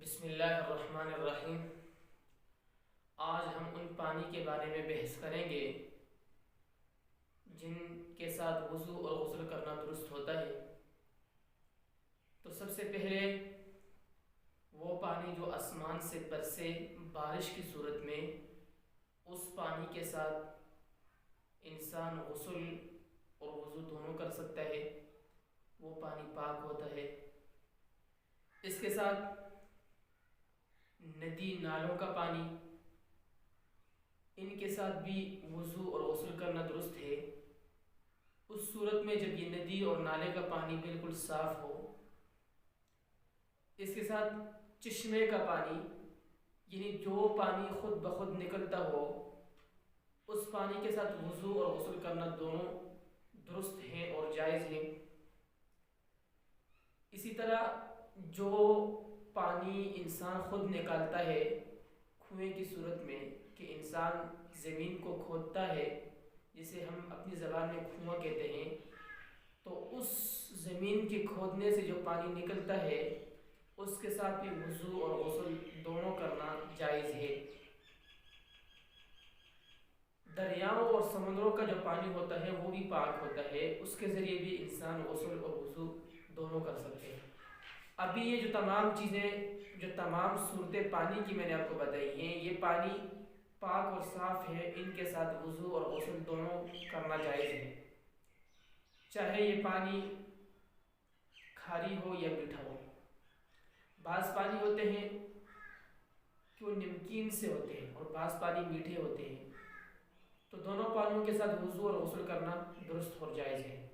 بسم اللہ الرحمن الرحیم۔ آج ہم ان پانی کے بارے میں بحث کریں گے جن کے ساتھ وضو اور غسل کرنا درست ہوتا ہے۔ تو سب سے پہلے وہ پانی جو آسمان سے برسے بارش کی صورت میں، اس پانی کے ساتھ انسان غسل اور وضو دونوں کر سکتا ہے، وہ پانی پاک ہوتا ہے۔ اس کے ساتھ ندی نالوں کا پانی، ان کے ساتھ بھی وضو اور غسل کرنا درست ہے، اس صورت میں جب یہ ندی اور نالے کا پانی بالکل صاف ہو۔ اس کے ساتھ چشمے کا پانی، یعنی جو پانی خود بخود نکلتا ہو، اس پانی کے ساتھ وضو اور غسل کرنا دونوں درست ہیں اور جائز ہیں۔ اسی طرح جو پانی انسان خود نکالتا ہے کنویں کی صورت میں، کہ انسان زمین کو کھودتا ہے، جسے ہم اپنی زبان میں کنواں کہتے ہیں، تو اس زمین کے کھودنے سے جو پانی نکلتا ہے اس کے ساتھ بھی وضو اور غسل دونوں کرنا جائز ہے۔ دریاؤں اور سمندروں کا جو پانی ہوتا ہے وہ بھی پاک ہوتا ہے، اس کے ذریعے بھی انسان غسل اور وضو دونوں کر سکتے ہیں۔ ابھی یہ جو تمام چیزیں، جو تمام صورتیں پانی کی میں نے آپ کو بتائی ہیں، یہ پانی پاک اور صاف ہے، ان کے ساتھ وضو اور غسل دونوں کرنا جائز ہے، چاہے یہ پانی کھاری ہو یا میٹھا ہو۔ بعض پانی ہوتے ہیں کہ وہ نمکین سے ہوتے ہیں اور بعض پانی میٹھے ہوتے ہیں، تو دونوں پانیوں کے ساتھ وضو اور غسل کرنا درست اور جائز ہے۔